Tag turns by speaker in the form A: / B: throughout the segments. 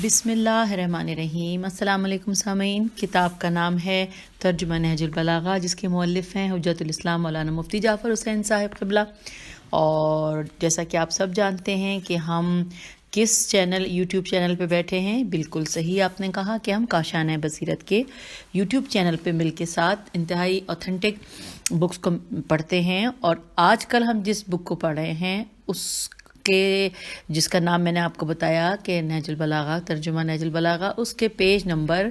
A: بسم اللہ الرحمن الرحیم۔ السلام علیکم سامعین، کتاب کا نام ہے ترجمہ نہج البلاغہ، جس کے مؤلف ہیں حجت الاسلام مولانا مفتی جعفر حسین صاحب قبلہ۔ اور جیسا کہ آپ سب جانتے ہیں کہ ہم کس یوٹیوب چینل پہ بیٹھے ہیں، بالکل صحیح آپ نے کہا کہ ہم کاشانہ بصیرت کے یوٹیوب چینل پہ مل کے ساتھ انتہائی اوتھینٹک بکس کو پڑھتے ہیں۔ اور آج کل ہم جس بک کو پڑھ رہے ہیں جس کا نام میں نے آپ کو بتایا کہ نہج البلاغہ، ترجمہ نہج البلاغہ، اس کے پیج نمبر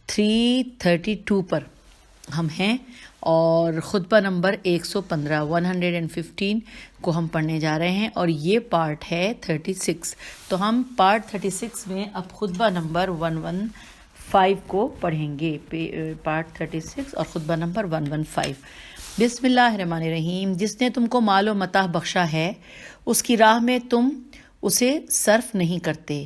A: 332 پر ہم ہیں اور خطبہ نمبر 115 کو ہم پڑھنے جا رہے ہیں، اور یہ پارٹ ہے 36۔ تو ہم پارٹ 36 میں اب خطبہ نمبر 115 کو پڑھیں گے، پارٹ 36 اور خطبہ نمبر 115۔ بسم اللہ الرحمن الرحیم۔ جس نے تم کو مال و متاع بخشا ہے، اس کی راہ میں تم اسے صرف نہیں کرتے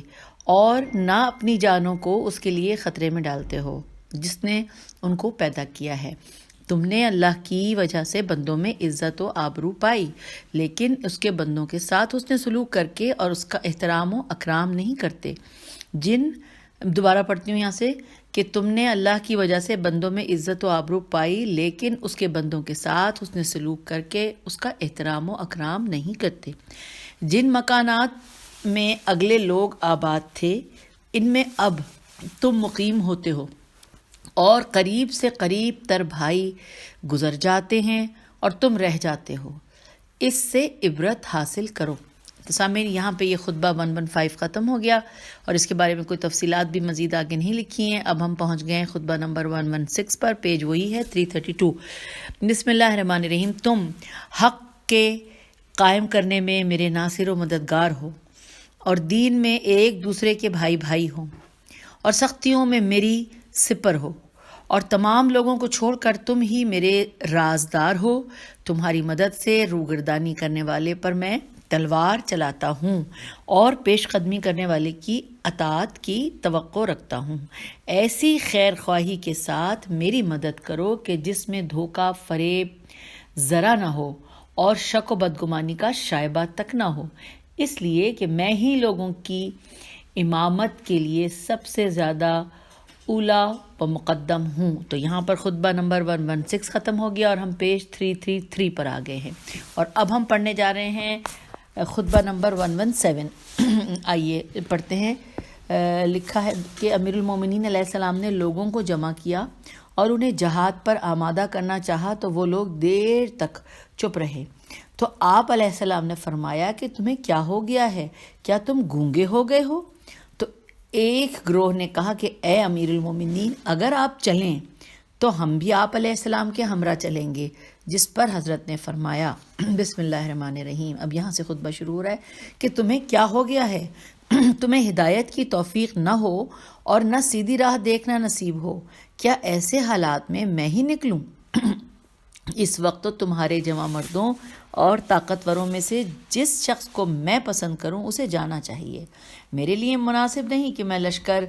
A: اور نہ اپنی جانوں کو اس کے لیے خطرے میں ڈالتے ہو، جس نے ان کو پیدا کیا ہے۔ تم نے اللہ کی وجہ سے بندوں میں عزت و آبرو پائی، لیکن اس کے بندوں کے ساتھ اس نے سلوک کر کے اور اس کا احترام و اکرام نہیں کرتے۔ دوبارہ پڑھتی ہوں یہاں سے کہ تم نے اللہ کی وجہ سے بندوں میں عزت و آبرو پائی، لیکن اس کے بندوں کے ساتھ اس نے سلوک کر کے اس کا احترام و اکرام نہیں کرتے۔ جن مکانات میں اگلے لوگ آباد تھے، ان میں اب تم مقیم ہوتے ہو، اور قریب سے قریب تر بھائی گزر جاتے ہیں اور تم رہ جاتے ہو۔ اس سے عبرت حاصل کرو۔ تو سامعین، یہاں پہ یہ خطبہ 115 ختم ہو گیا، اور اس کے بارے میں کوئی تفصیلات بھی مزید آگے نہیں لکھی ہیں۔ اب ہم پہنچ گئے ہیں خطبہ نمبر 116 پر، پیج وہی ہے 332۔ بسم اللہ الرحمن الرحیم۔ تم حق کے قائم کرنے میں میرے ناصر و مددگار ہو، اور دین میں ایک دوسرے کے بھائی بھائی ہوں، اور سختیوں میں میری سپر ہو، اور تمام لوگوں کو چھوڑ کر تم ہی میرے رازدار ہو۔ تمہاری مدد سے روگردانی کرنے والے پر میں تلوار چلاتا ہوں، اور پیش قدمی کرنے والے کی اطاعت کی توقع رکھتا ہوں۔ ایسی خیر خواہی کے ساتھ میری مدد کرو کہ جس میں دھوکہ فریب ذرا نہ ہو اور شک و بدگمانی کا شائبہ تک نہ ہو، اس لیے کہ میں ہی لوگوں کی امامت کے لیے سب سے زیادہ اولا و مقدم ہوں۔ تو یہاں پر خطبہ نمبر 116 ختم ہو گیا، اور ہم پیج 333 پر آ گئے ہیں، اور اب ہم پڑھنے جا رہے ہیں خطبہ نمبر 117۔ آئیے پڑھتے ہیں۔ لکھا ہے کہ امیر المومنین علیہ السلام نے لوگوں کو جمع کیا اور انہیں جہاد پر آمادہ کرنا چاہا، تو وہ لوگ دیر تک چپ رہے۔ تو آپ علیہ السلام نے فرمایا کہ تمہیں کیا ہو گیا ہے؟ کیا تم گونگے ہو گئے ہو؟ تو ایک گروہ نے کہا کہ اے امیر المومنین، اگر آپ چلیں تو ہم بھی آپ علیہ السلام کے ہمراہ چلیں گے، جس پر حضرت نے فرمایا بسم اللہ الرحمن الرحیم۔ اب یہاں سے خطبہ شروع ہو رہا ہے کہ تمہیں کیا ہو گیا ہے؟ تمہیں ہدایت کی توفیق نہ ہو اور نہ سیدھی راہ دیکھنا نصیب ہو، کیا ایسے حالات میں ہی نکلوں؟ اس وقت تو تمہارے جوان مردوں اور طاقتوروں میں سے جس شخص کو میں پسند کروں اسے جانا چاہیے۔ میرے لیے مناسب نہیں کہ میں لشکر،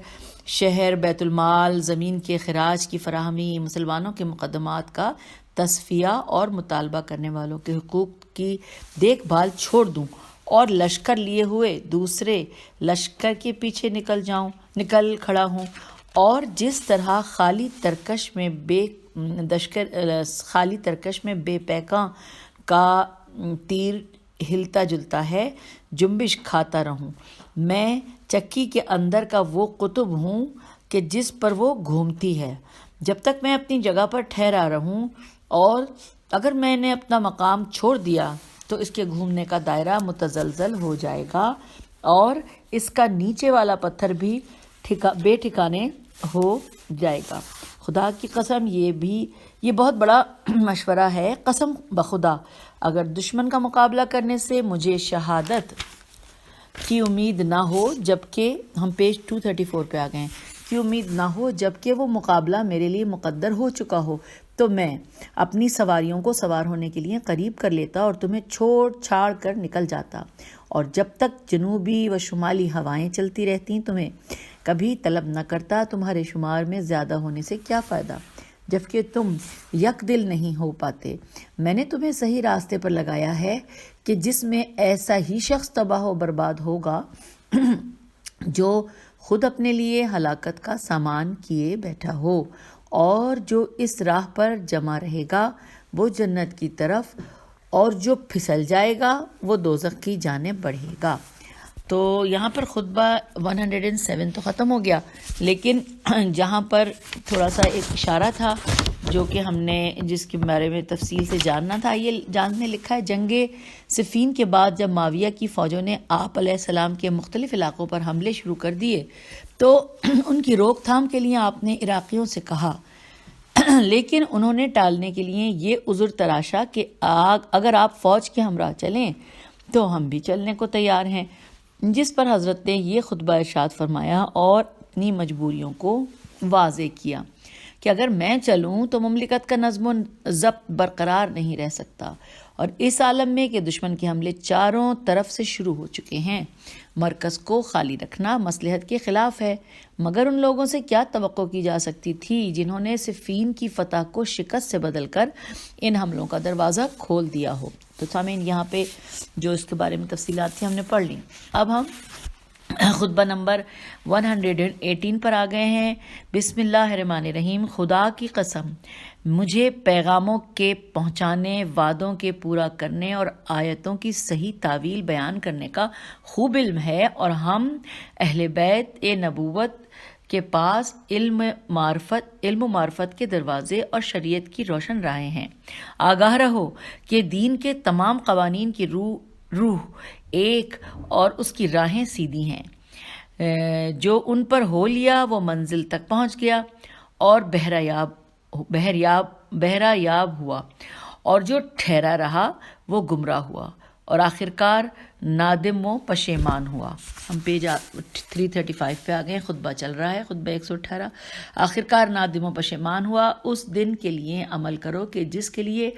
A: شہر، بیت المال، زمین کے خراج کی فراہمی، مسلمانوں کے مقدمات کا تصفیہ اور مطالبہ کرنے والوں کے حقوق کی دیکھ بھال چھوڑ دوں، اور لشکر لیے ہوئے دوسرے لشکر کے پیچھے نکل کھڑا ہوں، اور جس طرح خالی ترکش میں بے پیکاں کا تیر ہلتا جلتا ہے، جنبش کھاتا رہوں۔ میں چکی کے اندر کا وہ قطب ہوں کہ جس پر وہ گھومتی ہے، جب تک میں اپنی جگہ پر ٹھہرا رہوں، اور اگر میں نے اپنا مقام چھوڑ دیا تو اس کے گھومنے کا دائرہ متزلزل ہو جائے گا، اور اس کا نیچے والا پتھر بھی بے ٹھکانے ہو جائے گا۔ خدا کی قسم، یہ بہت بڑا مشورہ ہے۔ قسم بخدا، اگر دشمن کا مقابلہ کرنے سے مجھے شہادت کی امید نہ ہو، جبکہ ہم پیج 234 پہ آ گئے ہیں، کی امید نہ ہو جبکہ وہ مقابلہ میرے لیے مقدر ہو چکا ہو، تو میں اپنی سواریوں کو سوار ہونے کے لیے قریب کر لیتا اور تمہیں چھوڑ چھاڑ کر نکل جاتا، اور جب تک جنوبی و شمالی ہوائیں چلتی رہتی تمہیں کبھی طلب نہ کرتا۔ تمہارے شمار میں زیادہ ہونے سے کیا فائدہ، جبکہ تم یک دل نہیں ہو پاتے۔ میں نے تمہیں صحیح راستے پر لگایا ہے کہ جس میں ایسا ہی شخص تباہ و برباد ہوگا جو خود اپنے لیے ہلاکت کا سامان کیے بیٹھا ہو، اور جو اس راہ پر جمع رہے گا وہ جنت کی طرف، اور جو پھسل جائے گا وہ دوزخ کی جانب بڑھے گا۔ تو یہاں پر خطبہ 107 تو ختم ہو گیا، لیکن جہاں پر تھوڑا سا ایک اشارہ تھا جو کہ ہم نے جس کے بارے میں تفصیل سے جاننا تھا، یہ جاننے لکھا ہے جنگ صفین کے بعد جب معاویہ کی فوجوں نے آپ علیہ السلام کے مختلف علاقوں پر حملے شروع کر دیے تو ان کی روک تھام کے لیے آپ نے عراقیوں سے کہا، لیکن انہوں نے ٹالنے کے لیے یہ عذر تراشا کہ اگر آپ فوج کے ہمراہ چلیں تو ہم بھی چلنے کو تیار ہیں، جس پر حضرت نے یہ خطبہ ارشاد فرمایا اور اپنی مجبوریوں کو واضح کیا کہ اگر میں چلوں تو مملکت کا نظم و ضبط برقرار نہیں رہ سکتا، اور اس عالم میں کہ دشمن کے حملے چاروں طرف سے شروع ہو چکے ہیں، مرکز کو خالی رکھنا مصلحت کے خلاف ہے، مگر ان لوگوں سے کیا توقع کی جا سکتی تھی جنہوں نے صفین کی فتح کو شکست سے بدل کر ان حملوں کا دروازہ کھول دیا ہو۔ تو سامعین یہاں پہ جو اس کے بارے میں تفصیلات تھی ہم نے پڑھ لی۔ اب ہم خطبہ نمبر 118 پر آ گئے ہیں۔ بسم اللہ الرحمن الرحیم۔ خدا کی قسم مجھے پیغاموں کے پہنچانے، وعدوں کے پورا کرنے اور آیتوں کی صحیح تعویل بیان کرنے کا خوب علم ہے، اور ہم اہل بیت نبوت کے پاس علم و معرفت کے دروازے اور شریعت کی روشن راہیں ہیں۔ آگاہ رہو کہ دین کے تمام قوانین کی روح ایک اور اس کی راہیں سیدھی ہیں۔ جو ان پر ہو لیا وہ منزل تک پہنچ گیا اور بہرہ یاب ہوا، اور جو ٹھہرا رہا وہ گمراہ ہوا اور آخرکار نادم و پشیمان ہوا۔ ہم پیج 335 پہ آ گئے، خطبہ چل رہا ہے، خطبہ 118۔ آخرکار نادم و پشیمان ہوا، اس دن کے لیے عمل کرو کہ جس کے لیے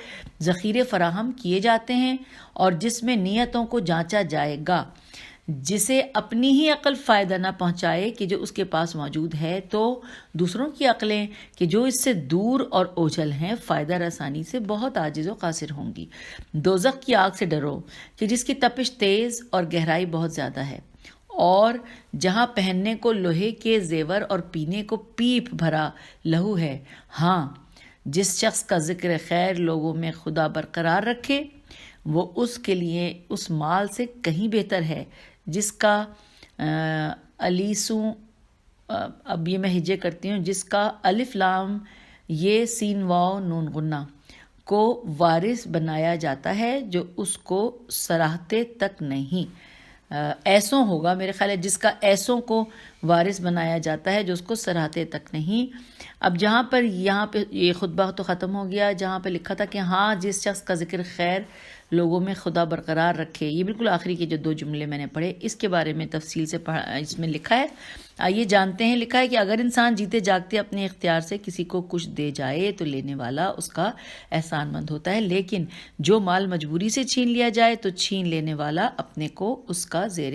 A: ذخیرے فراہم کیے جاتے ہیں اور جس میں نیتوں کو جانچا جائے گا، جسے اپنی ہی عقل فائدہ نہ پہنچائے کہ جو اس کے پاس موجود ہے، تو دوسروں کی عقلیں کہ جو اس سے دور اور اوجھل ہیں فائدہ رسانی سے بہت عاجز و قاصر ہوں گی۔ دوزخ کی آگ سے ڈرو کہ جس کی تپش تیز اور گہرائی بہت زیادہ ہے، اور جہاں پہننے کو لوہے کے زیور اور پینے کو پیپ بھرا لہو ہے۔ ہاں، جس شخص کا ذکر خیر لوگوں میں خدا برقرار رکھے وہ اس کے لیے اس مال سے کہیں بہتر ہے جس کا الیسوں، اب یہ میں ہجے کرتی ہوں، جس کا الف لام یہ سین واو نون غنہ کو وارث بنایا جاتا ہے جو اس کو سراہتے تک نہیں، ایسوں ہوگا میرے خیال ہے، جس کا ایسوں کو وارث بنایا جاتا ہے جو اس کو سراہتے تک نہیں۔ اب جہاں پر یہاں پہ یہ خطبہ تو ختم ہو گیا، جہاں پہ لکھا تھا کہ ہاں جس شخص کا ذکر خیر لوگوں میں خدا برقرار رکھے، یہ بالکل آخری کے جو 2 جملے میں نے پڑھے اس کے بارے میں تفصیل سے اس میں لکھا ہے۔ آئیے جانتے ہیں۔ لکھا ہے کہ اگر انسان جیتے جاگتے اپنے اختیار سے کسی کو کچھ دے جائے تو لینے والا اس کا احسان مند ہوتا ہے، لیکن جو مال مجبوری سے چھین لیا جائے تو چھین لینے والا اپنے کو اس کا زیر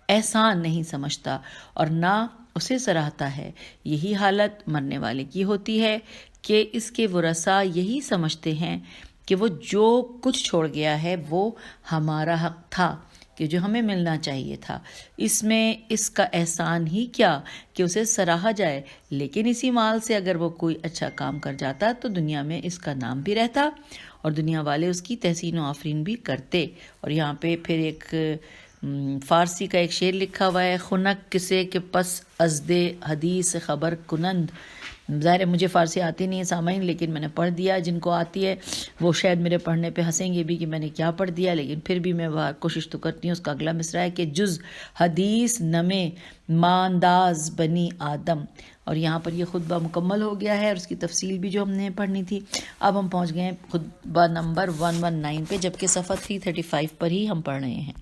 A: احسان نہیں سمجھتا اور نہ اسے سراہتا ہے۔ یہی حالت مرنے والے کی ہوتی ہے کہ اس کے ورثاء یہی سمجھتے ہیں کہ وہ جو کچھ چھوڑ گیا ہے وہ ہمارا حق تھا، کہ جو ہمیں ملنا چاہیے تھا، اس میں اس کا احسان ہی کیا کہ اسے سراہا جائے، لیکن اسی مال سے اگر وہ کوئی اچھا کام کر جاتا تو دنیا میں اس کا نام بھی رہتا اور دنیا والے اس کی تحسین و آفرین بھی کرتے۔ اور یہاں پہ پھر ایک فارسی کا ایک شعر لکھا ہوا ہے، خنک کسے کے پس ازدے حدیث خبر کنند۔ ظاہر ہے مجھے فارسی آتی نہیں ہے سامعین، لیکن میں نے پڑھ دیا، جن کو آتی ہے وہ شاید میرے پڑھنے پہ ہنسیں گے بھی کہ میں نے کیا پڑھ دیا، لیکن پھر بھی میں کوشش تو کرتی ہوں۔ اس کا اگلا مصرعہ ہے کہ جز حدیث نمے مانداز بنی آدم، اور یہاں پر یہ خطبہ مکمل ہو گیا ہے اور اس کی تفصیل بھی جو ہم نے پڑھنی تھی۔ اب ہم پہنچ گئے ہیں خطبہ نمبر 119 پہ، جبکہ صفحہ 335 پر ہی ہم پڑھ رہے ہیں۔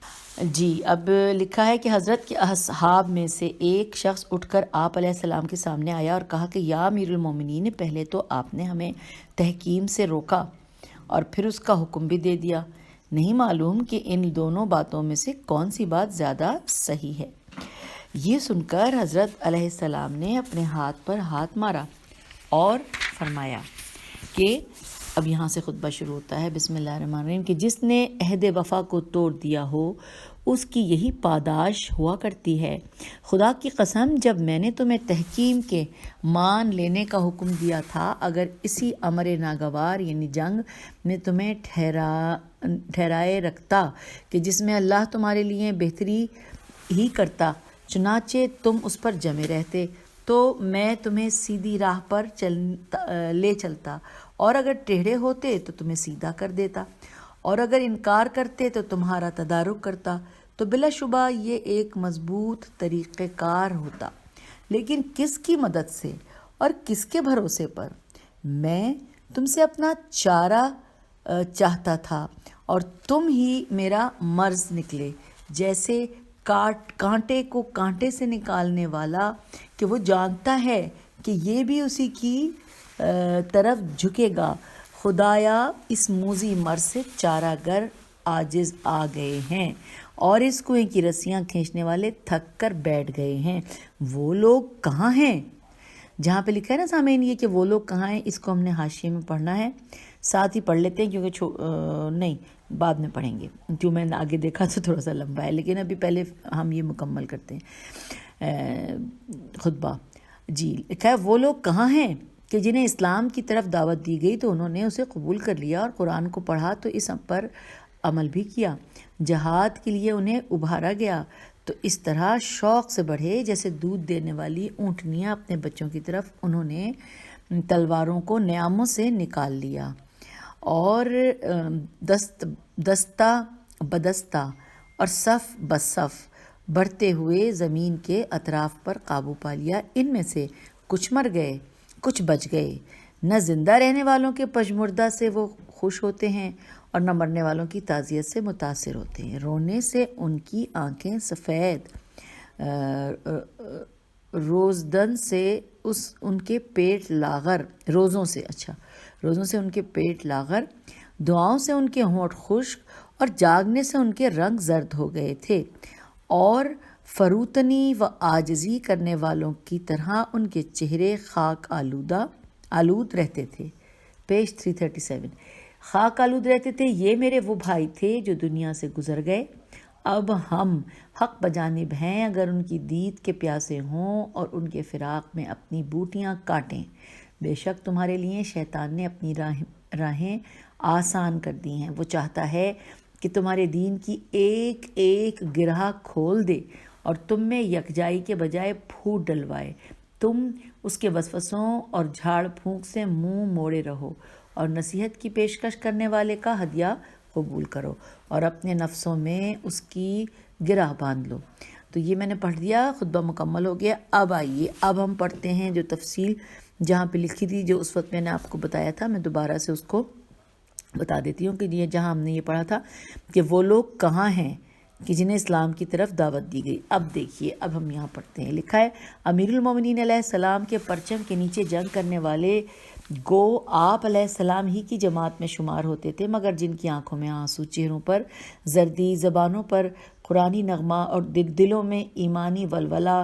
A: جی، اب لکھا ہے کہ حضرت کے اصحاب میں سے ایک شخص اٹھ کر آپ علیہ السلام کے سامنے آیا اور کہا کہ یا امیر المومنین، پہلے تو آپ نے ہمیں تحکیم سے روکا اور پھر اس کا حکم بھی دے دیا، نہیں معلوم کہ ان دونوں باتوں میں سے کون سی بات زیادہ صحیح ہے۔ یہ سن کر حضرت علیہ السلام نے اپنے ہاتھ پر ہاتھ مارا اور فرمایا کہ اب یہاں سے خطبہ شروع ہوتا ہے، بسم اللہ الرحمن الرحیم، کہ جس نے عہد وفا کو توڑ دیا ہو اس کی یہی پاداش ہوا کرتی ہے۔ خدا کی قسم، جب میں نے تمہیں تحکیم کے مان لینے کا حکم دیا تھا، اگر اسی امر ناگوار یعنی جنگ میں تمہیں ٹھہرائے رکھتا کہ جس میں اللہ تمہارے لیے بہتری ہی کرتا، چنانچہ تم اس پر جمے رہتے، تو میں تمہیں سیدھی راہ پر لے چلتا، اور اگر ٹیڑھے ہوتے تو تمہیں سیدھا کر دیتا، اور اگر انکار کرتے تو تمہارا تدارک کرتا، تو بلا شبہ یہ ایک مضبوط طریقہ کار ہوتا۔ لیکن کس کی مدد سے اور کس کے بھروسے پر؟ میں تم سے اپنا چارہ چاہتا تھا اور تم ہی میرا مرز نکلے، جیسے کانٹے کو کانٹے سے نکالنے والا کہ وہ جانتا ہے کہ یہ بھی اسی کی طرف جھکے گا۔ خدایا، اس موذی مرض سے چارہ گر عاجز آ گئے ہیں، اور اس کنویں کی رسیاں کھینچنے والے تھک کر بیٹھ گئے ہیں۔ وہ لوگ کہاں ہیں؟ جہاں پہ لکھا ہے نا سامعین یہ کہ وہ لوگ کہاں ہیں، اس کو ہم نے حاشیے میں پڑھنا ہے، ساتھ ہی پڑھ لیتے ہیں کیونکہ نہیں بعد میں پڑھیں گے، جو میں نے آگے دیکھا تو تھوڑا سا لمبا ہے، لیکن ابھی پہلے ہم یہ مکمل کرتے ہیں خطبہ۔ جی لکھا ہے، وہ لوگ کہاں ہیں کہ جنہیں اسلام کی طرف دعوت دی گئی تو انہوں نے اسے قبول کر لیا اور قرآن کو پڑھا تو اس پر عمل بھی کیا، جہاد کے لیے انہیں ابھارا گیا تو اس طرح شوق سے بڑھے جیسے دودھ دینے والی اونٹنیاں اپنے بچوں کی طرف، انہوں نے تلواروں کو نیاموں سے نکال لیا اور دستہ بدستہ اور صف بصف بڑھتے ہوئے زمین کے اطراف پر قابو پا لیا۔ ان میں سے کچھ مر گئے، کچھ بچ گئے۔ نہ زندہ رہنے والوں کے پژمردہ سے وہ خوش ہوتے ہیں اور نہ مرنے والوں کی تعزیت سے متاثر ہوتے ہیں۔ رونے سے ان کی آنکھیں سفید، روزدن سے ان کے پیٹ لاغر، روزوں سے ان کے پیٹ لاغر، دعاؤں سے ان کے ہونٹ خشک اور جاگنے سے ان کے رنگ زرد ہو گئے تھے، اور فروتنی و عاجزی کرنے والوں کی طرح ان کے چہرے خاک آلود رہتے تھے۔ پیج 337۔ خاک آلود رہتے تھے، یہ میرے وہ بھائی تھے جو دنیا سے گزر گئے، اب ہم حق بجانب ہیں، اگر ان کی دید کے پیاسے ہوں اور ان کے فراق میں اپنی بوٹیاں کاٹیں۔ بے شک تمہارے لیے شیطان نے اپنی راہیں آسان کر دی ہیں، وہ چاہتا ہے کہ تمہارے دین کی ایک ایک گرہ کھول دے اور تم میں یکجائی کے بجائے پھوٹ ڈلوائے۔ تم اس کے وسوسوں اور جھاڑ پھونک سے منہ موڑے رہو اور نصیحت کی پیشکش کرنے والے کا ہدیہ قبول کرو اور اپنے نفسوں میں اس کی گرہ باندھ لو۔ تو یہ میں نے پڑھ دیا، خطبہ مکمل ہو گیا۔ اب آئیے، اب ہم پڑھتے ہیں جو تفصیل جہاں پہ لکھی تھی، جو اس وقت میں نے آپ کو بتایا تھا، میں دوبارہ سے اس کو بتا دیتی ہوں کہ یہ جہاں ہم نے یہ پڑھا تھا کہ وہ لوگ کہاں ہیں کہ جنہیں اسلام کی طرف دعوت دی گئی۔ اب دیکھیے، اب ہم یہاں پڑھتے ہیں، لکھا ہے امیر المومنین علیہ السلام کے پرچم کے نیچے جنگ کرنے والے گو آپ علیہ السلام ہی کی جماعت میں شمار ہوتے تھے، مگر جن کی آنکھوں میں آنسو، چہروں پر زردی، زبانوں پر قرآنی نغمہ اور دلوں میں ایمانی ولولہ،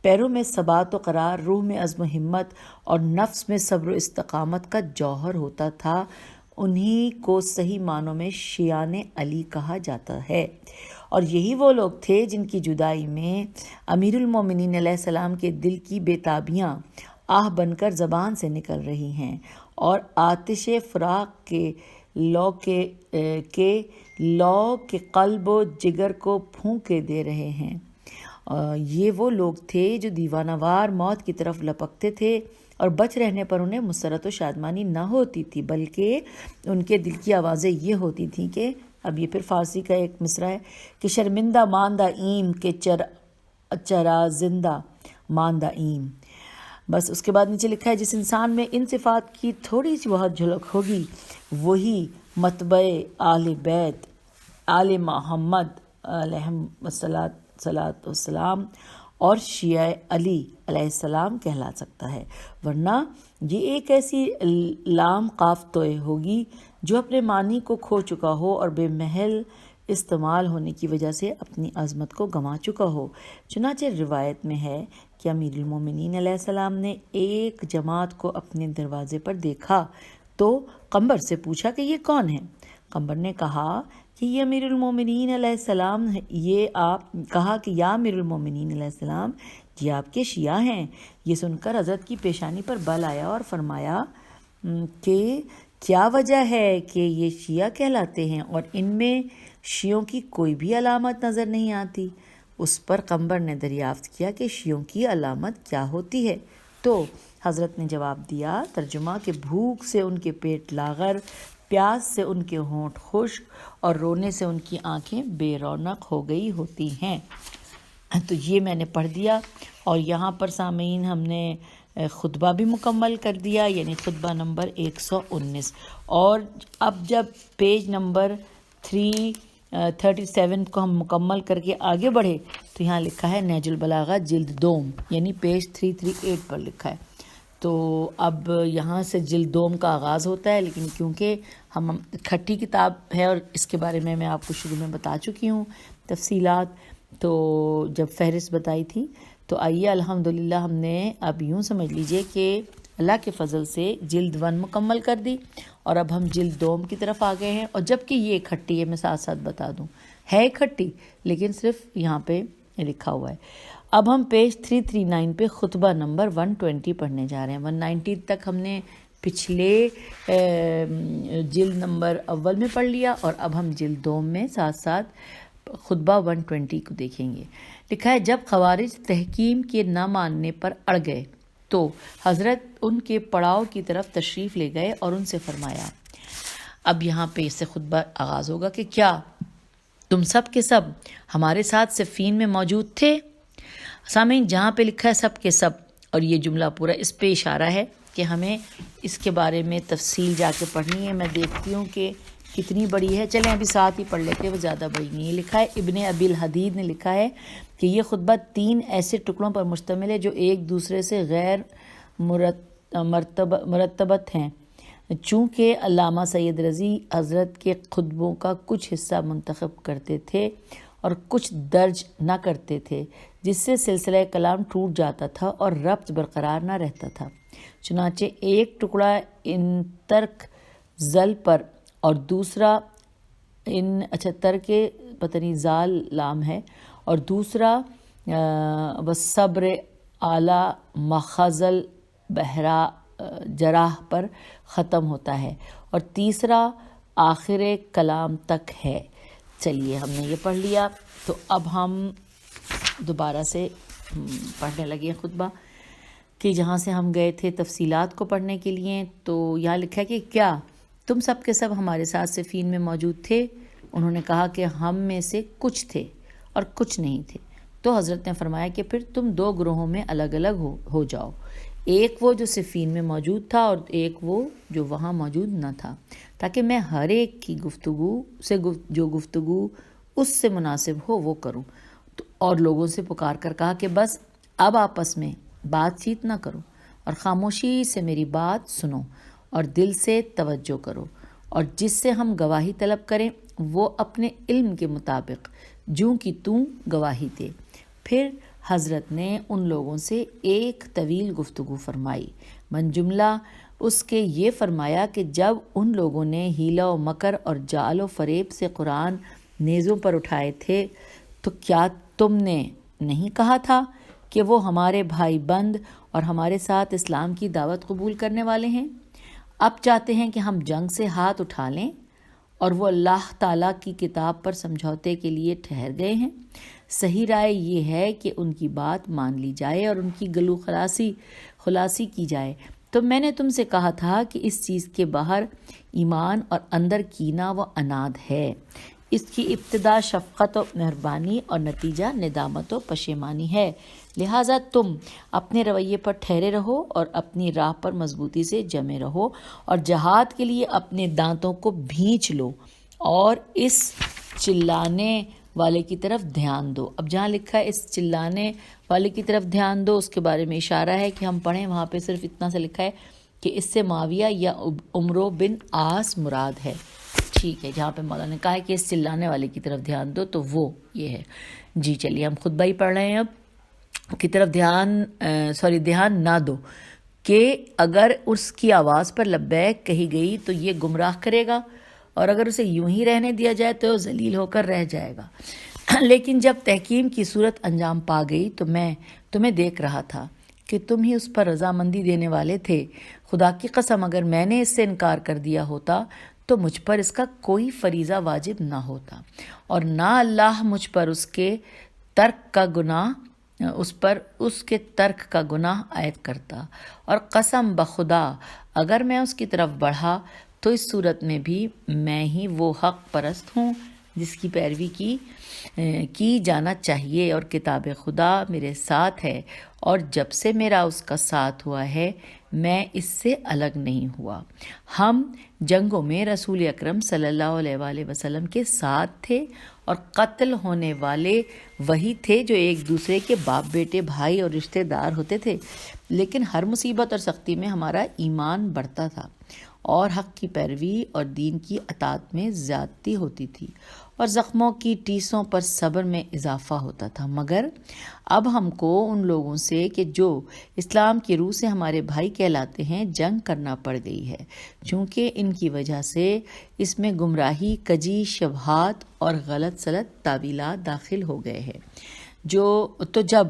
A: پیروں میں ثبات و قرار، روح میں عزم و ہمت اور نفس میں صبر و استقامت کا جوہر ہوتا تھا، انہی کو صحیح معنوں میں شیعان علی کہا جاتا ہے۔ اور یہی وہ لوگ تھے جن کی جدائی میں امیر المومنین علیہ السلام کے دل کی بے تابیاں آہ بن کر زبان سے نکل رہی ہیں اور آتش فراق کے لو کے قلب و جگر کو پھونکے دے رہے ہیں۔ یہ وہ لوگ تھے جو دیوانہ وار موت کی طرف لپکتے تھے اور بچ رہنے پر انہیں مسرت و شادمانی نہ ہوتی تھی، بلکہ ان کے دل کی آوازیں یہ ہوتی تھیں کہ، اب یہ پھر فارسی کا ایک مصرع ہے کہ شرمندہ ماندہ ایم کے چرا زندہ ماندہ ایم۔ بس اس کے بعد نیچے لکھا ہے جس انسان میں ان صفات کی تھوڑی سی بہت جھلک ہوگی وہی متبع آل بیت آل محمد علیہم الصلاۃ والسلام اور شیعہ علی علیہ السلام کہلا سکتا ہے، ورنہ یہ ایک ایسی لام قاف توئے ہوگی جو اپنے معنی کو کھو چکا ہو اور بے محل استعمال ہونے کی وجہ سے اپنی عظمت کو گنوا چکا ہو۔ چنانچہ روایت میں ہے کہ امیر المومنین علیہ السلام نے ایک جماعت کو اپنے دروازے پر دیکھا تو قمبر سے پوچھا کہ یہ کون ہے؟ قمبر نے کہا کہ یہ امیر المومنین علیہ السلام یہ آپ کہا کہ یا امیر المومنین علیہ السلام یہ آپ کے شیعہ ہیں۔ یہ سن کر حضرت کی پیشانی پر بل آیا اور فرمایا کہ کیا وجہ ہے کہ یہ شیعہ کہلاتے ہیں اور ان میں شیعوں کی کوئی بھی علامت نظر نہیں آتی؟ اس پر قمبر نے دریافت کیا کہ شیعوں کی علامت کیا ہوتی ہے؟ تو حضرت نے جواب دیا، ترجمہ، کہ بھوک سے ان کے پیٹ لاغر، پیاس سے ان کے ہونٹ خشک اور رونے سے ان کی آنکھیں بے رونق ہو گئی ہوتی ہیں۔ تو یہ میں نے پڑھ دیا، اور یہاں پر سامعین ہم نے خطبہ بھی مکمل کر دیا، یعنی خطبہ نمبر 119۔ اور اب جب پیج نمبر 337 کو ہم مکمل کر کے آگے بڑھے تو یہاں لکھا ہے نہج البلاغہ جلد دوم، یعنی پیج 338 پر لکھا ہے۔ تو اب یہاں سے جلد دوم کا آغاز ہوتا ہے، لیکن کیونکہ ہم کھٹی کتاب ہے اور اس کے بارے میں آپ کو شروع میں بتا چکی ہوں تفصیلات، تو جب فہرست بتائی تھی تو آئیے الحمدللہ ہم نے اب یوں سمجھ لیجئے کہ اللہ کے فضل سے جلد 1 مکمل کر دی، اور اب ہم جلد 2 کی طرف آ گئے ہیں۔ اور جبکہ یہ کھٹی ہے، میں ساتھ ساتھ بتا دوں ہے کھٹی، لیکن صرف یہاں پہ لکھا ہوا ہے۔ اب ہم پیج 339 پہ خطبہ نمبر 120 پڑھنے جا رہے ہیں۔ 190 تک ہم نے پچھلے جلد نمبر اول میں پڑھ لیا، اور اب ہم جلد 2 میں ساتھ ساتھ خطبہ 120 کو دیکھیں گے۔ لکھا ہے، جب خوارج تحکیم کے نہ ماننے پر اڑ گئے تو حضرت ان کے پڑاؤ کی طرف تشریف لے گئے اور ان سے فرمایا۔ اب یہاں پہ اس سے خطبہ آغاز ہوگا کہ کیا تم سب کے سب ہمارے ساتھ صفین میں موجود تھے؟ سامعین، جہاں پہ لکھا ہے سب کے سب، اور یہ جملہ پورا اس پہ اشارہ ہے کہ ہمیں اس کے بارے میں تفصیل جا کے پڑھنی ہے۔ میں دیکھتی ہوں کہ کتنی بڑی ہے، چلیں ابھی ساتھ ہی پڑھ لیتے ہیں، وہ زیادہ بڑی نہیں ہے۔ لکھا ہے، ابن ابی الحدید نے لکھا ہے کہ یہ خطبہ 3 ایسے ٹکڑوں پر مشتمل ہے جو ایک دوسرے سے غیر مرتبط ہیں۔ چونکہ علامہ سید رضی حضرت کے خطبوں کا کچھ حصہ منتخب کرتے تھے اور کچھ درج نہ کرتے تھے، جس سے سلسلہ کلام ٹوٹ جاتا تھا اور ربط برقرار نہ رہتا تھا، چنانچہ ایک ٹکڑا ان ترک زل پر اور دوسرا ترک پتہ نہیں زال لام ہے، اور دوسرا وصبر اعلی مخزل بہرا جراح پر ختم ہوتا ہے، اور تیسرا آخر کلام تک ہے۔ چلیے ہم نے یہ پڑھ لیا، تو اب ہم دوبارہ سے پڑھنے لگے خطبہ کہ جہاں سے ہم گئے تھے تفصیلات کو پڑھنے کے لیے۔ تو یہاں لکھا ہے کہ کیا تم سب کے سب ہمارے ساتھ صفین میں موجود تھے؟ انہوں نے کہا کہ ہم میں سے کچھ تھے اور کچھ نہیں تھے۔ تو حضرت نے فرمایا کہ پھر تم 2 گروہوں میں الگ الگ ہو جاؤ، ایک وہ جو صفین میں موجود تھا اور ایک وہ جو وہاں موجود نہ تھا، تاکہ میں ہر ایک کی گفتگو سے جو گفتگو اس سے مناسب ہو وہ کروں۔ اور لوگوں سے پکار کر کہا کہ بس اب آپس میں بات چیت نہ کرو، اور خاموشی سے میری بات سنو اور دل سے توجہ کرو، اور جس سے ہم گواہی طلب کریں وہ اپنے علم کے مطابق جوں کی توں گواہی دے۔ پھر حضرت نے ان لوگوں سے ایک طویل گفتگو فرمائی۔ من جملہ اس کے یہ فرمایا کہ جب ان لوگوں نے حیلہ و مکر اور جال و فریب سے قرآن نیزوں پر اٹھائے تھے تو کیا تم نے نہیں کہا تھا کہ وہ ہمارے بھائی بند اور ہمارے ساتھ اسلام کی دعوت قبول کرنے والے ہیں؟ اب چاہتے ہیں کہ ہم جنگ سے ہاتھ اٹھا لیں، اور وہ اللہ تعالیٰ کی کتاب پر سمجھوتے کے لیے ٹھہر گئے ہیں۔ صحیح رائے یہ ہے کہ ان کی بات مان لی جائے اور ان کی گلو خلاصی کی جائے۔ تو میں نے تم سے کہا تھا کہ اس چیز کے باہر ایمان اور اندر کینہ و عناد ہے۔ اس کی ابتدا شفقت و مہربانی اور نتیجہ ندامت و پشیمانی ہے، لہٰذا تم اپنے رویے پر ٹھہرے رہو اور اپنی راہ پر مضبوطی سے جمے رہو، اور جہاد کے لیے اپنے دانتوں کو بھینچ لو اور اس چلانے والے کی طرف دھیان دو۔ اب جہاں لکھا ہے اس چلانے والے کی طرف دھیان دو، اس کے بارے میں اشارہ ہے کہ ہم پڑھیں، وہاں پہ صرف اتنا سا لکھا ہے کہ اس سے معاویہ یا عمرو بن عاص مراد ہے۔ ٹھیک ہے، جہاں پہ مولانا نے کہا ہے کہ اس چلانے والے کی طرف دھیان دو تو وہ یہ ہے۔ جی چلیے ہم خطبہ ہی پڑھ رہے ہیں۔ اب کی طرف دھیان نہ دو کہ اگر اس کی آواز پر لبیک کہی گئی تو یہ گمراہ کرے گا، اور اگر اسے یوں ہی رہنے دیا جائے تو ذلیل ہو کر رہ جائے گا۔ لیکن جب تحکیم کی صورت انجام پا گئی تو میں تمہیں دیکھ رہا تھا کہ تم ہی اس پر رضامندی دینے والے تھے۔ خدا کی قسم اگر میں نے اس سے انکار کر دیا ہوتا تو مجھ پر اس کا کوئی فریضہ واجب نہ ہوتا، اور نہ اللہ مجھ پر اس کے ترک کا گناہ عائد کرتا، اور قسم بخدا اگر میں اس کی طرف بڑھا تو اس صورت میں بھی میں ہی وہ حق پرست ہوں جس کی پیروی کی جانا چاہیے، اور کتاب خدا میرے ساتھ ہے، اور جب سے میرا اس کا ساتھ ہوا ہے میں اس سے الگ نہیں ہوا۔ ہم جنگوں میں رسول اکرم صلی اللہ علیہ وآلہ وسلم کے ساتھ تھے، اور قتل ہونے والے وہی تھے جو ایک دوسرے کے باپ بیٹے بھائی اور رشتہ دار ہوتے تھے، لیکن ہر مصیبت اور سختی میں ہمارا ایمان بڑھتا تھا اور حق کی پیروی اور دین کی اطاعت میں زیادتی ہوتی تھی، اور زخموں کی ٹیسوں پر صبر میں اضافہ ہوتا تھا۔ مگر اب ہم کو ان لوگوں سے کہ جو اسلام کی روح سے ہمارے بھائی کہلاتے ہیں جنگ کرنا پڑ گئی ہے، چونکہ ان کی وجہ سے اس میں گمراہی، کجی، شبہات اور غلط سلط تعویلات داخل ہو گئے ہیں۔ تو جب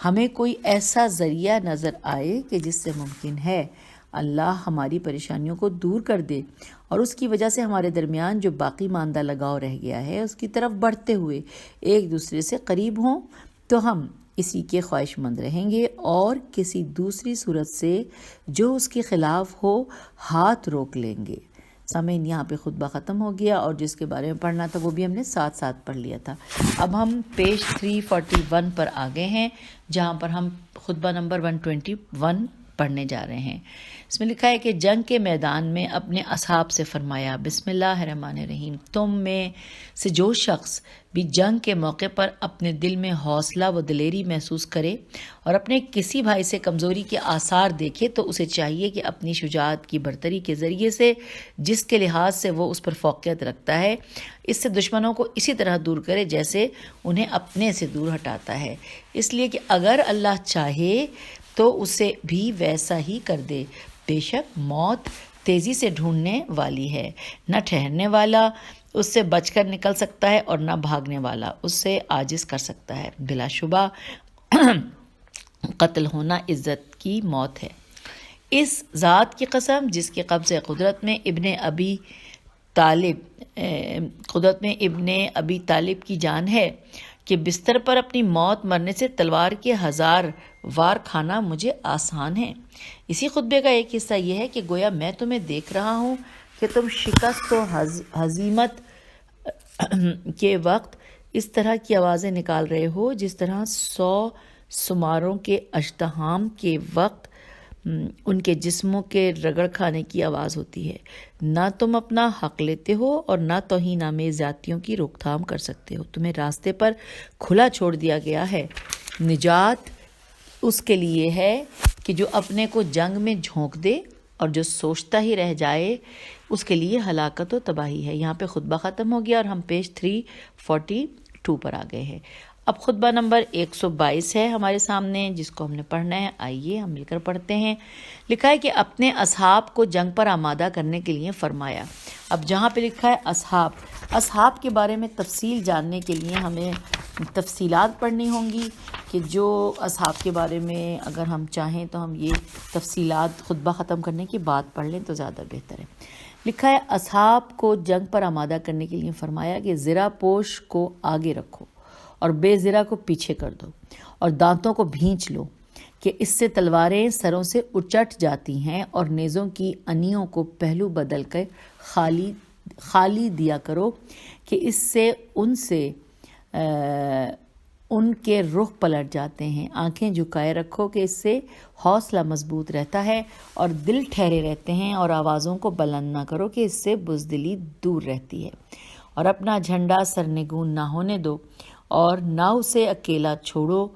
A: ہمیں کوئی ایسا ذریعہ نظر آئے کہ جس سے ممکن ہے اللہ ہماری پریشانیوں کو دور کر دے اور اس کی وجہ سے ہمارے درمیان جو باقی ماندہ لگاؤ رہ گیا ہے اس کی طرف بڑھتے ہوئے ایک دوسرے سے قریب ہوں، تو ہم اسی کے خواہش مند رہیں گے اور کسی دوسری صورت سے جو اس کے خلاف ہو ہاتھ روک لیں گے۔ سامعین، یہاں پہ خطبہ ختم ہو گیا، اور جس کے بارے میں پڑھنا تھا وہ بھی ہم نے ساتھ ساتھ پڑھ لیا تھا۔ اب ہم پیج 341 پر آگے ہیں، جہاں پر ہم خطبہ نمبر 121 پڑھنے جا رہے ہیں۔ اس میں لکھا ہے کہ جنگ کے میدان میں اپنے اصحاب سے فرمایا، بسم اللہ الرحمن الرحیم، تم میں سے جو شخص بھی جنگ کے موقع پر اپنے دل میں حوصلہ و دلیری محسوس کرے اور اپنے کسی بھائی سے کمزوری کے آثار دیکھے تو اسے چاہیے کہ اپنی شجاعت کی برتری کے ذریعے سے جس کے لحاظ سے وہ اس پر فوقیت رکھتا ہے، اس سے دشمنوں کو اسی طرح دور کرے جیسے انہیں اپنے سے دور ہٹاتا ہے، اس لیے کہ اگر اللہ چاہے تو اسے بھی ویسا ہی کر دے۔ بے شک موت تیزی سے ڈھونڈنے والی ہے، نہ ٹھہرنے والا اس سے بچ کر نکل سکتا ہے اور نہ بھاگنے والا اس سے عاجز کر سکتا ہے۔ بلا شبہ قتل ہونا عزت کی موت ہے۔ اس ذات کی قسم جس کے قبض قدرت میں ابن ابی طالب کی جان ہے کہ بستر پر اپنی موت مرنے سے تلوار کے 1000 وار کھانا مجھے آسان ہے۔ اسی خطبے کا ایک حصہ یہ ہے کہ گویا میں تمہیں دیکھ رہا ہوں کہ تم شکست و ہزیمت کے وقت اس طرح کی آوازیں نکال رہے ہو جس طرح 100 سماروں کے اژدہام کے وقت ان کے جسموں کے رگڑ کھانے کی آواز ہوتی ہے۔ نہ تم اپنا حق لیتے ہو اور نہ توہین آمیز زیادتیوں کی روک تھام کر سکتے ہو۔ تمہیں راستے پر کھلا چھوڑ دیا گیا ہے۔ نجات اس کے لیے ہے کہ جو اپنے کو جنگ میں جھونک دے، اور جو سوچتا ہی رہ جائے اس کے لیے ہلاکت و تباہی ہے۔ یہاں پہ خطبہ ختم ہو گیا اور ہم پیج 342 پر آ گئے ہیں۔ اب خطبہ نمبر 122 ہے ہمارے سامنے، جس کو ہم نے پڑھنا ہے۔ آئیے ہم مل کر پڑھتے ہیں۔ لکھا ہے کہ اپنے اصحاب کو جنگ پر آمادہ کرنے کے لیے فرمایا۔ اب جہاں پہ لکھا ہے اصحاب کے بارے میں تفصیل جاننے کے لیے ہمیں تفصیلات پڑھنی ہوں گی، کہ جو اصحاب کے بارے میں اگر ہم چاہیں تو ہم یہ تفصیلات خطبہ ختم کرنے کے بعد پڑھ لیں تو زیادہ بہتر ہے۔ لکھا ہے اصحاب کو جنگ پر آمادہ کرنے کے لیے فرمایا کہ زرہ پوش کو آگے رکھو اور بے زرہ کو پیچھے کر دو، اور دانتوں کو بھینچ لو کہ اس سے تلواریں سروں سے اچٹ جاتی ہیں، اور نیزوں کی انیوں کو پہلو بدل کر خالی دیا کرو کہ اس سے ان کے رخ پلٹ جاتے ہیں۔ آنکھیں جھکائے رکھو کہ اس سے حوصلہ مضبوط رہتا ہے اور دل ٹھہرے رہتے ہیں، اور آوازوں کو بلند نہ کرو کہ اس سے بزدلی دور رہتی ہے، اور اپنا جھنڈا سرنگون نہ ہونے دو اور نہ اسے اکیلا چھوڑو،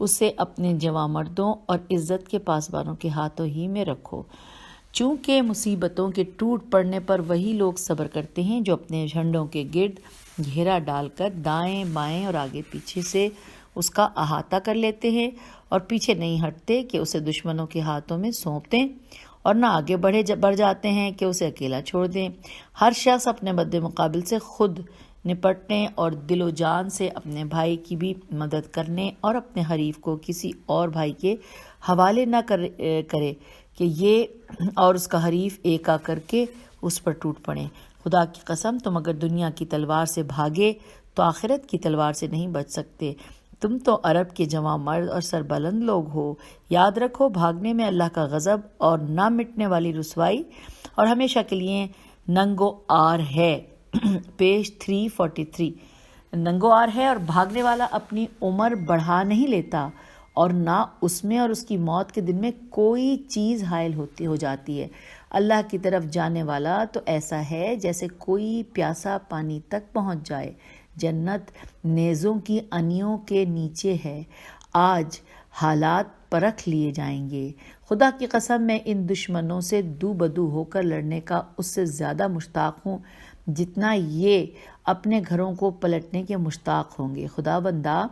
A: اسے اپنے جواں مردوں اور عزت کے پاسبانوں کے ہاتھوں ہی میں رکھو، چونکہ مصیبتوں کے ٹوٹ پڑنے پر وہی لوگ صبر کرتے ہیں جو اپنے جھنڈوں کے گرد گھیرا ڈال کر دائیں بائیں اور آگے پیچھے سے اس کا احاطہ کر لیتے ہیں اور پیچھے نہیں ہٹتے کہ اسے دشمنوں کے ہاتھوں میں سونپ دیں اور نہ آگے بڑھ جاتے ہیں کہ اسے اکیلا چھوڑ دیں۔ ہر شخص اپنے مد مقابل سے خود نپٹنے اور دل و جان سے اپنے بھائی کی بھی مدد کرنے اور اپنے حریف کو کسی اور بھائی کے حوالے نہ کرے کہ یہ اور اس کا حریف ایک آ کر کے اس پر ٹوٹ پڑیں۔ خدا کی قسم تم اگر دنیا کی تلوار سے بھاگے تو آخرت کی تلوار سے نہیں بچ سکتے۔ تم تو عرب کے جواں مرد اور سربلند لوگ ہو۔ یاد رکھو بھاگنے میں اللہ کا غضب اور نہ مٹنے والی رسوائی اور ہمیشہ کے لیے ننگو آر ہے۔ پیج 343۔ ننگو آر ہے اور بھاگنے والا اپنی عمر بڑھا نہیں لیتا اور نہ اس میں اور اس کی موت کے دن میں کوئی چیز حائل ہو جاتی ہے۔ اللہ کی طرف جانے والا تو ایسا ہے جیسے کوئی پیاسا پانی تک پہنچ جائے۔ جنت نیزوں کی انیوں کے نیچے ہے۔ آج حالات پرکھ لیے جائیں گے۔ خدا کی قسم میں ان دشمنوں سے دو بدو ہو کر لڑنے کا اس سے زیادہ مشتاق ہوں جتنا یہ اپنے گھروں کو پلٹنے کے مشتاق ہوں گے۔ خدا بندہ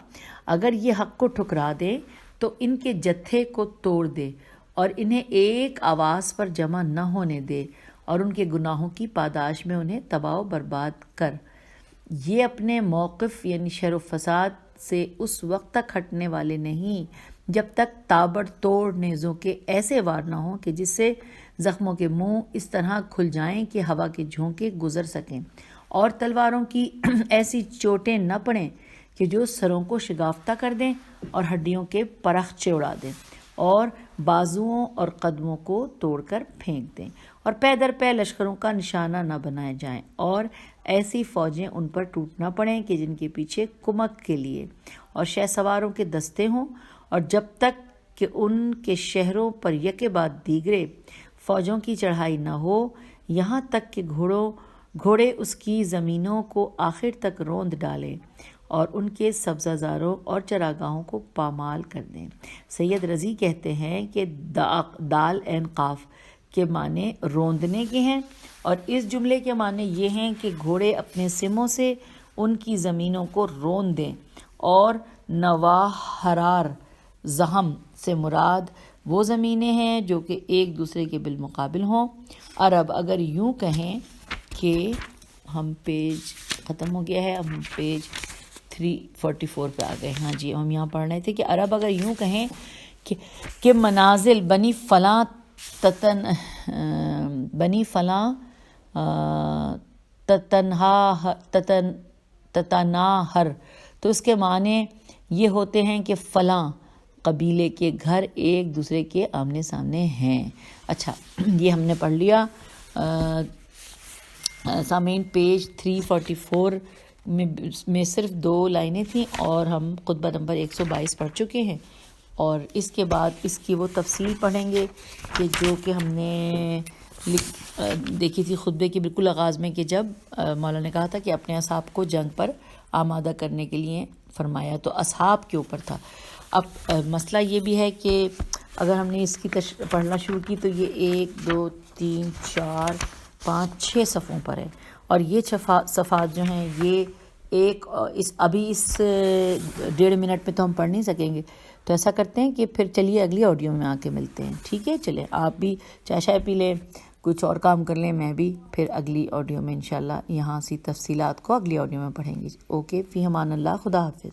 A: اگر یہ حق کو ٹھکرا دے تو ان کے جتھے کو توڑ دے اور انہیں ایک آواز پر جمع نہ ہونے دے اور ان کے گناہوں کی پاداش میں انہیں تباہ و برباد کر۔ یہ اپنے موقف یعنی شر و فساد سے اس وقت تک ہٹنے والے نہیں جب تک تابڑ توڑ نیزوں کے ایسے وار نہ ہوں کہ جس سے زخموں کے منہ اس طرح کھل جائیں کہ ہوا کے جھونکے گزر سکیں، اور تلواروں کی ایسی چوٹیں نہ پڑیں کہ جو سروں کو شگافتہ کر دیں اور ہڈیوں کے پرخچے اڑا دیں اور بازوؤں اور قدموں کو توڑ کر پھینک دیں، اور پے در پے لشکروں کا نشانہ نہ بنائے جائیں، اور ایسی فوجیں ان پر ٹوٹ نہ پڑیں کہ جن کے پیچھے کمک کے لیے اور شہ سواروں کے دستے ہوں، اور جب تک کہ ان کے شہروں پر یکے بعد دیگرے فوجوں کی چڑھائی نہ ہو، یہاں تک کہ گھوڑے اس کی زمینوں کو آخر تک روند ڈالیں اور ان کے سبزہ زاروں اور چراگاہوں کو پامال کر دیں۔ سید رضی کہتے ہیں کہ دال عین قاف کے معنی روندنے کے ہیں، اور اس جملے کے معنی یہ ہیں کہ گھوڑے اپنے سموں سے ان کی زمینوں کو روند دیں، اور نواح حرار زحم سے مراد وہ زمینیں ہیں جو کہ ایک دوسرے کے بالمقابل ہوں۔ عرب اگر یوں کہیں کہ ہم پیج ختم ہو گیا ہے، ہم پیج 344 پہ آ گئے۔ ہاں جی، ہم یہاں پڑھ رہے تھے کہ عرب اگر یوں کہیں کہ منازل بنی فلاں تتناہر، تو اس کے معنی یہ ہوتے ہیں کہ فلاں قبیلے کے گھر ایک دوسرے کے آمنے سامنے ہیں۔ اچھا، یہ ہم نے پڑھ لیا۔ سامعین، پیج 344 میں صرف 2 لائنیں تھیں اور ہم خطبہ نمبر 122 پڑھ چکے ہیں، اور اس کے بعد اس کی وہ تفصیل پڑھیں گے کہ جو کہ ہم نے دیکھی تھی خطبے کے بالکل آغاز میں، کہ جب مولا نے کہا تھا کہ اپنے اصحاب کو جنگ پر آمادہ کرنے کے لیے فرمایا، تو اصحاب کے اوپر تھا۔ اب مسئلہ یہ بھی ہے کہ اگر ہم نے اس کی پڑھنا شروع کی تو یہ 1 2 3 4 5 6 صفحوں پر ہے، اور یہ صفحات جو ہیں یہ ابھی اس 1.5 منٹ میں تو ہم پڑھ نہیں سکیں گے، تو ایسا کرتے ہیں کہ پھر چلیے اگلی آڈیو میں آ کے ملتے ہیں۔ ٹھیک ہے، چلیں آپ بھی چائے پی لیں، کچھ اور کام کر لیں، میں بھی پھر اگلی آڈیو میں انشاءاللہ یہاں سی تفصیلات کو اگلی آڈیو میں پڑھیں گے۔ اوکے، فی امان اللہ، خدا حافظ۔